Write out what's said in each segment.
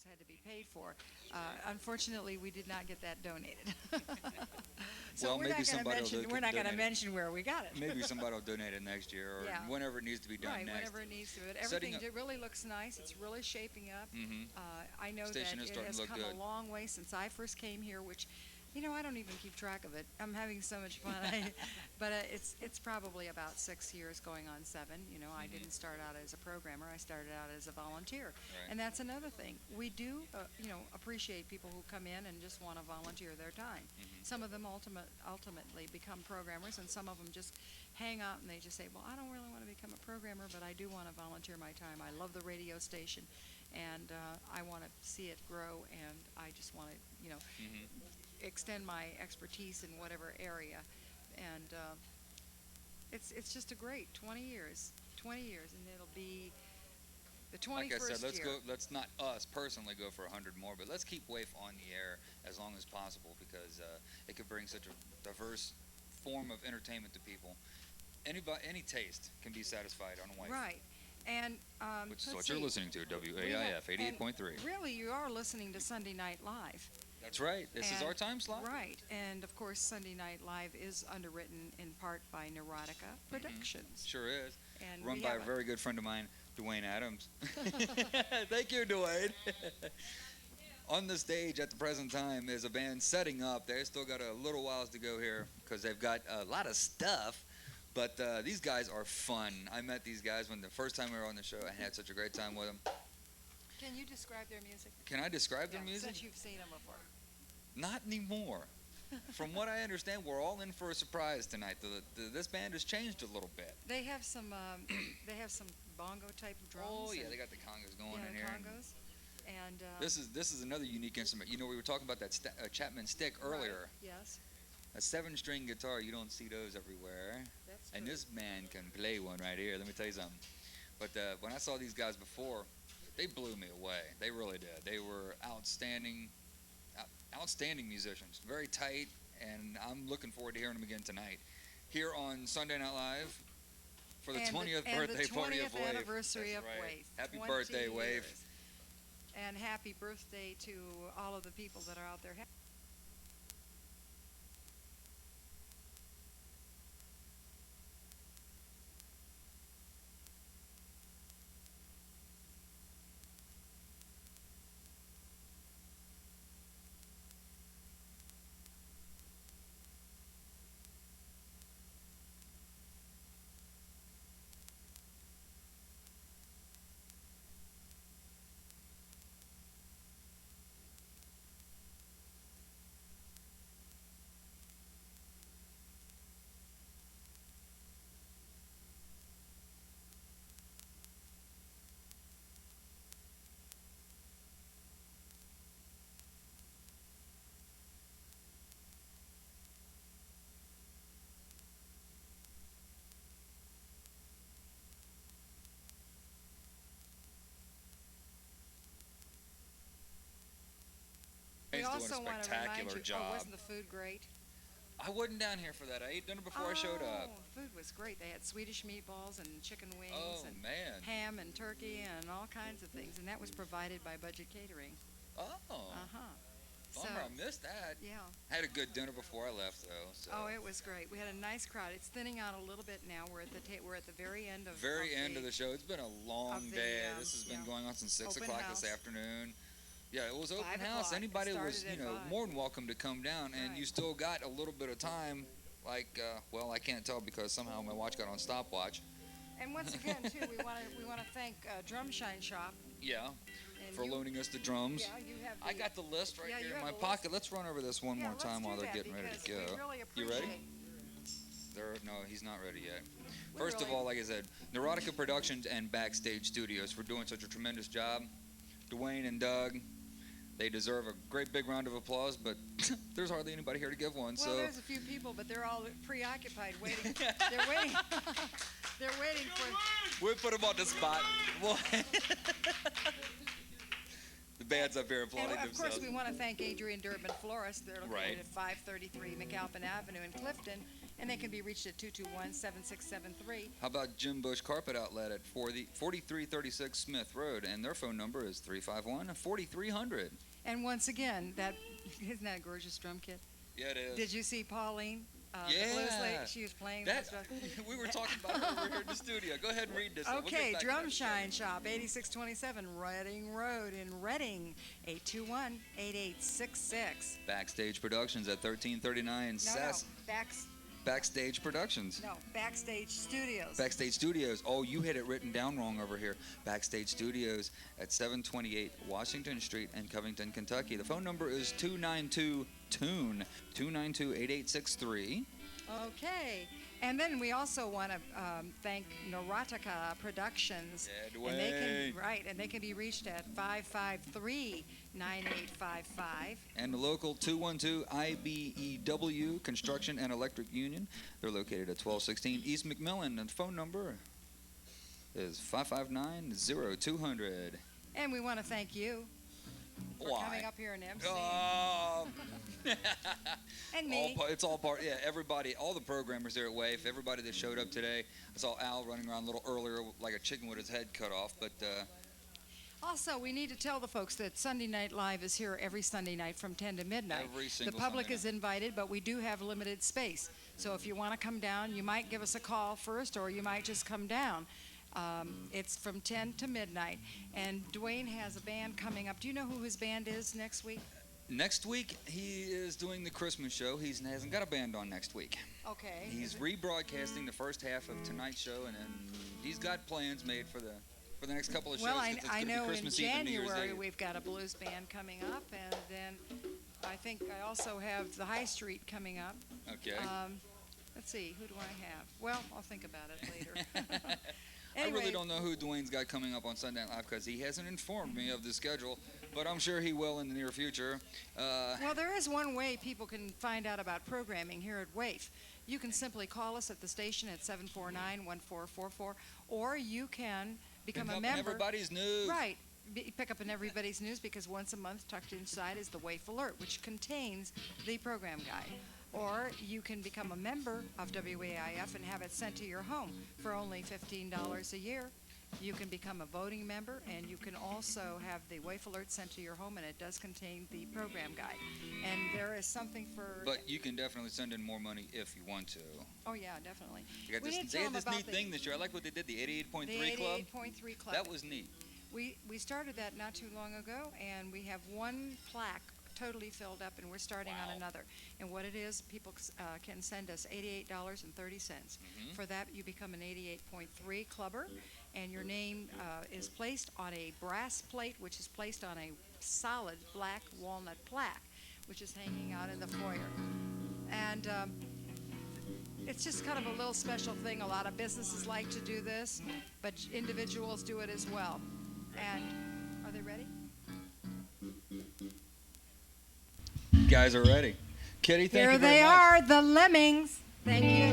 instruments had to be paid for. Unfortunately, we did not get that donated. So Well, we're maybe not going to somebody will mention, do- we're not going to donate it. mention where we got it. Maybe somebody will donate it next year or Yeah. whenever it needs to be done Right, next. whenever it needs to. But Setting everything up- really looks nice. It's really shaping up. Mhm. I know Station that is it starting has to look come good. a long way since I first came here, which, I don't even keep track of it. I'm having so much fun. But it's probably about 6 years going on 7. I didn't start out as a programmer. I started out as a volunteer. Right. And that's another thing. We do, appreciate people who come in and just want to volunteer their time. Some of them ultimately become programmers, and some of them just hang out and they just say, well, I don't really want to become a programmer, but I do want to volunteer my time. I love the radio station, and I want to see it grow, and I just want to, extend my expertise in whatever area. And it's just a great 20 years, and it'll be the 21st Like I said, let's year. go. Let's not us personally go for 100 more, but let's keep WAIF on the air as long as possible because it could bring such a diverse form of entertainment to people. Any taste can be satisfied on WAIF. Right. And Which is let's what you're see. listening to, We have- WAIF 88.3. and Really, you are listening to Sunday Night Live. That's right. This is And- our time slot. Right. And of course, Sunday Night Live is underwritten in part by Neurotica Productions. Sure is. And Run we by have a very good friend of mine, Dwayne Adams. Thank you, Dwayne. On the stage at the present time is a band setting up. They still got a little whiles to go here because they've got a lot of stuff. But these guys are fun. I met these guys when the first time we were on the show. I had such a great time with them. Can you describe their music? Can I describe their Yeah, music? Since you've seen them before. Not anymore. From what I understand, we're all in for a surprise tonight. This band has changed a little bit. They have some bongo type of drums. Oh yeah, and- they got the congas going yeah, in here. and congos. And This is another unique instrument. We were talking about that Chapman stick earlier. Right, yes, A 7-string guitar, you don't see those everywhere. that's And true. this man can play one right here. Let me tell you something. But when I saw these guys before, they blew me away. They really did. They were outstanding musicians. Very tight, and I'm looking forward to hearing them again tonight. Here on Sunday Night Live for the 20th birthday party of the 20th WAIF. anniversary That's of right. WAIF. Happy 20 birthday, WAIF. years. And happy birthday to all of the people that are out there. We He's doing a also want to spectacular remind you, job. wasn't the food great? I wasn't down here for that. I ate dinner before I showed up. Food was great. They had Swedish meatballs and chicken wings Oh, and man. ham and turkey and all kinds of things, and that was provided by Budget Catering. Oh, Uh-huh. bummer. I missed that. Yeah. I had a good dinner before I left, though. So. Oh, it was great. We had a nice crowd. It's thinning out a little bit now. We're at the very end of Very end of the show. It's been a long the, day. This has been yeah. going on since 6 Open o'clock house. this afternoon. Yeah, it was open 5 house. o'clock. It Anybody was, started at 5. more than welcome to come down, and Right. you still got a little bit of time. Like, well, I can't tell because somehow my watch got on stopwatch. And once again, too, we want to thank Drumshine Shop. Yeah, And for you- loaning us the drums. Yeah, you have. I got the list right Yeah, you here in have my the pocket. Let's run over this one yeah, more time let's while do they're that getting ready to because go. We really You ready? appreciate- No, he's not ready yet. We First of really- all, like I said, Neurotica Productions and Backstage Studios for doing such a tremendous job. Dwayne and Doug, they deserve a great big round of applause, but there's hardly anybody here to give one. Well, So there's a few people, but they're all preoccupied waiting. They're waiting. They're waiting for. we'll put them on the spot. Well, the band's up here applauding And of course, themselves. we want to thank Adrian Durbin Florist. They're located Right. at 533 McAlpin Avenue in Clifton. And they can be reached at 221-7673. How about Jim Bush Carpet Outlet at 4336 Smith Road, and their phone number is 351-4300. And once again, isn't that a gorgeous drum kit? Yeah, it is. Did you see Pauline? The Yeah. blues lady, she was playing That, that. we were talking about it over here in the studio. Go ahead and read this. Okay, Drum Shine Shop, 8627 Reading Road in Reading, 821-8866. Backstage Productions at 1339 Backstage Productions. No, Backstage Studios. Backstage Studios. Oh, you had it written down wrong over here. Backstage Studios at 728 Washington Street in Covington, Kentucky. The phone number is 292-TUNE, 292-8863. Okay. And then we also want to thank Neurotica Productions. Yeah, And they Dwayne. and they can be reached at 553-9855. And the local 212 IBEW Construction and Electric Union. They're located at 1216 East McMillan. And the phone number is 559-0200. And we want to thank you for Why? coming up here and MC. And me. It's all part, yeah, everybody, all the programmers there at WAIF, everybody that showed up today. I saw Al running around a little earlier like a chicken with his head cut off, but Also, we need to tell the folks that Sunday Night Live is here every Sunday night from 10 to midnight. Every single The public Sunday is invited, but we do have limited space. So if you want to come down, you might give us a call first, or you might just come down. It's from 10 to midnight. And Dwayne has a band coming up. Do you know who his band is next week? next week he is doing the Christmas show. He hasn't got a band on next week. Okay. He's rebroadcasting the first half of tonight's show, and then he's got plans made for the next couple of shows. Well, It's I gonna be know in Christmas Eve and New Year's January Eve. we've got a blues band coming up, and then I think I also have the High Street coming up. Okay. Let's see, who do I have? Well, I'll think about it later. I really Anyway, don't know who Dwayne's got coming up on Sunday Night Live because he hasn't informed me of the schedule, but I'm sure he will in the near future. Well, there is one way people can find out about programming here at WAIF. You can simply call us at the station at 749-1444, or you can become Pick a up in member. everybody's news. Right. Pick up in everybody's news, because once a month, tucked inside, is the WAIF Alert, which contains the program guide. Or you can become a member of WAIF and have it sent to your home for only $15 a year. You can become a voting member, and you can also have the WAIF Alert sent to your home, and it does contain the program guide. And there is something for... But you can definitely send in more money if you want to. Oh, yeah, definitely. You got We this, need to they tell had them this about neat thing this year. I like what they did, the 88.3 the Club. 88.3 Club. That was neat. We started that not too long ago, and we have one plaque totally filled up, and we're starting Wow. on another. And what it is, people can send us $88.30. For that, you become an 88.3 clubber, and your name is placed on a brass plate, which is placed on a solid black walnut plaque, which is hanging out in the foyer. And it's just kind of a little special thing. A lot of businesses like to do this, but individuals do it as well. And are they ready? You guys are ready. Kitty, thank Here you very they much. are, the Lemmings. Thank you.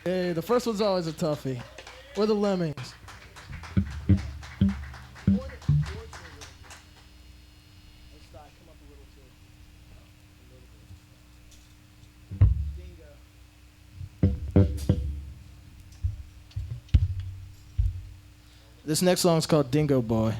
Hey, the first one's always a toughie. We're the Lemmings. This next song's called Dingo Boy.